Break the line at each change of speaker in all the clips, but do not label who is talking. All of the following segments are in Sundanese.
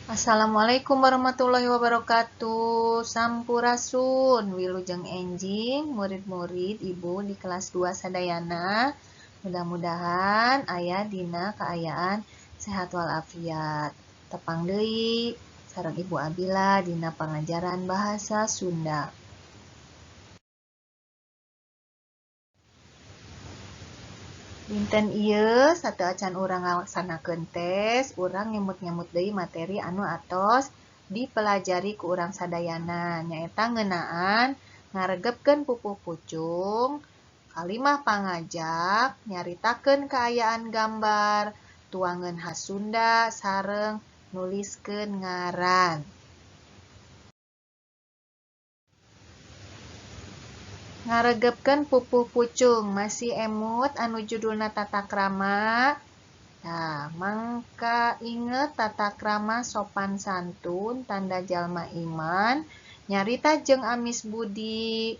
Assalamualaikum warahmatullahi wabarakatuh. Sampurasun, wilujeng enjing, murid-murid ibu di kelas 2 sadayana. Mudah-mudahan aya dina kaayaan sehat walafiat. Tepang deui sareng Ibu Abila dina pangajaran bahasa Sunda. Dinten ieu sateacan urang ngalaksanakeun tes, urang nyemut-nyemut deui materi anu atos dipelajari ku urang sadayana, nyaeta ngeunaan ngaregepkeun pupuh pucung, kalimah pangajak, nyaritakeun kaayaan gambar, tuangeun khas Sunda sareng nuliskeun ngaran. Ngaregepkeun pupuh pucung masih emut anu judulna tatakrama. Nah, mangka inget tatakrama sopan santun tanda jalma iman, nyarita jeung amis budi,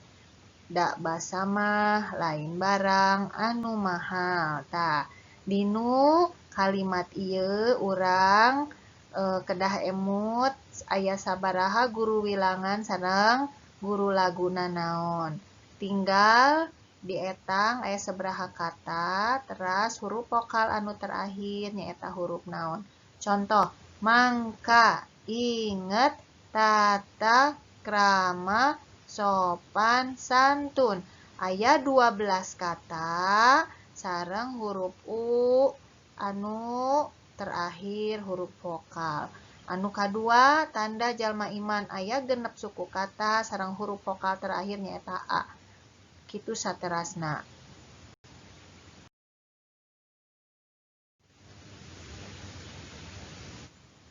da basa mah lain barang anu mahal. Tah, dinu kalimat ieu urang kedah emut aya sabaraha guru wilangan sareng guru laguna naon. Tinggal dietang aya sabaraha kata, teras huruf vokal anu terakhir nyaeta huruf naon. Contoh, mangka inget tata krama sopan santun. Aya 12 kata sareng huruf U anu terakhir huruf vokal. Anu kadua tanda jalma iman aya genep suku kata sareng huruf vokal terakhir nyaeta A. Kitu saterasna.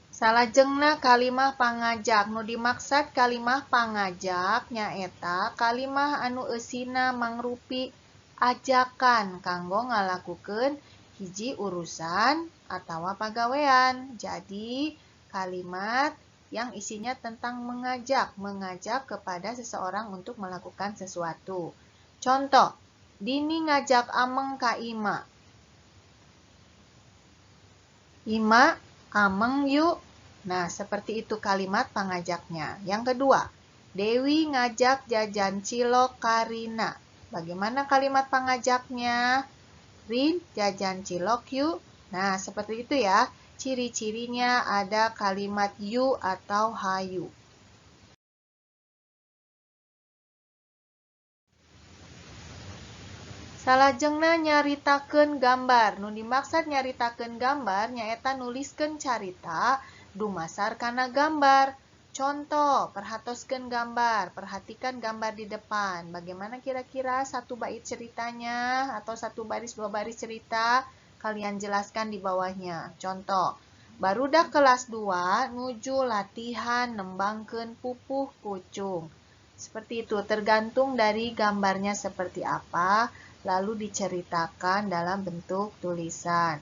Salajengna kalimah pangajak. Nu dimaksad kalimah pangajak nyaeta kalimah anu eusina mangrupi ajakan kanggo ngalakukeun hiji urusan atawa pagawean. Jadi, kalimat yang isinya tentang mengajak kepada seseorang untuk melakukan sesuatu. Contoh, Dini ngajak Ameng ka Ima. Ima, Ameng yuk. Nah, seperti itu kalimat pangajaknya. Yang kedua, Dewi ngajak jajan cilok ka Rina. Bagaimana kalimat pangajaknya? Rin, jajan cilok yuk. Nah, seperti itu ya. Ciri-cirinya ada kalimat yu atau hayu. Salajengna nyaritakeun gambar. Nu dimaksad nyaritakeun gambar nyaeta nuliskeun carita dumasar kana gambar. Contoh, perhatoskeun gambar, perhatikan gambar di depan. Bagaimana kira-kira satu bait ceritanya atau satu baris dua baris cerita? Kalian jelaskan di bawahnya. Contoh, barudak kelas 2 nuju latihan nembangkeun pupuh pucung. Seperti itu, tergantung dari gambarnya seperti apa, lalu diceritakan dalam bentuk tulisan.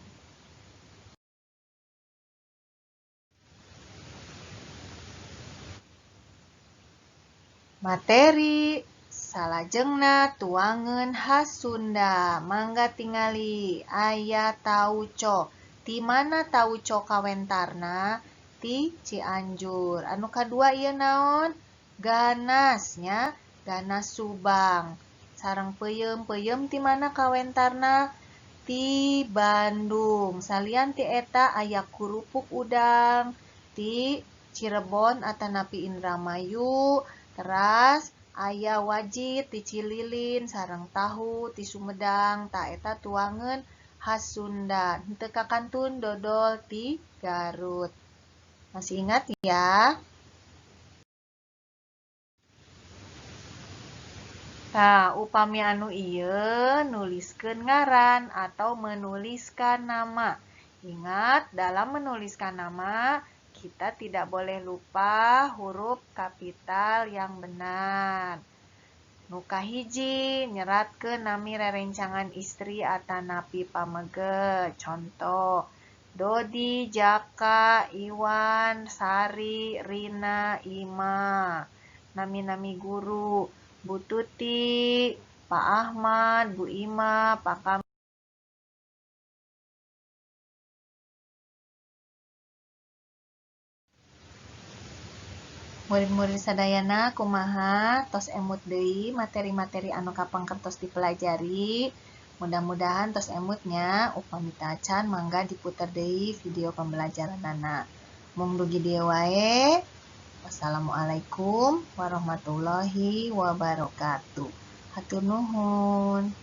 Materi salajengna tuangeun khas Sunda. Mangga tingali aya tauco. Ti mana tauco kawentarna? Ti Cianjur. Anu kadua ieu naon? Ganasnya, ganas Subang. Sareng peuyeum ti mana kawentarna? Ti Bandung. Salian ti eta aya kurupuk udang ti Cirebon atanapi Indramayu. Teras aya wajit ti Cililin sareng tahu ti Sumedang. Ta eta tuangeun khas Sunda. Henteu kakantun dodol ti Garut. Masih ingat ya? Nah, upami anu ieu nuliskeun ngaran atau menuliskan nama. Ingat, dalam menuliskan nama kita tidak boleh lupa huruf kapital yang benar. Nu kahiji nyeratkeun nami rerencangan istri atanapi pamege. Contoh, Dodi, Jaka, Iwan, Sari, Rina, Ima. Nami-nami guru, Bu Tuti, Pak Ahmad, Bu Ima, Pak Kam. Murid-murid sadayana kumaha tos emut deui materi-materi anu kapangkertos dipelajari. Mudah-mudahan tos emutnya upami tacan mangga diputer deui video pembelajaranana. Mung dugi dieu wae. Wassalamualaikum warahmatullahi wabarakatuh. Hatur nuhun.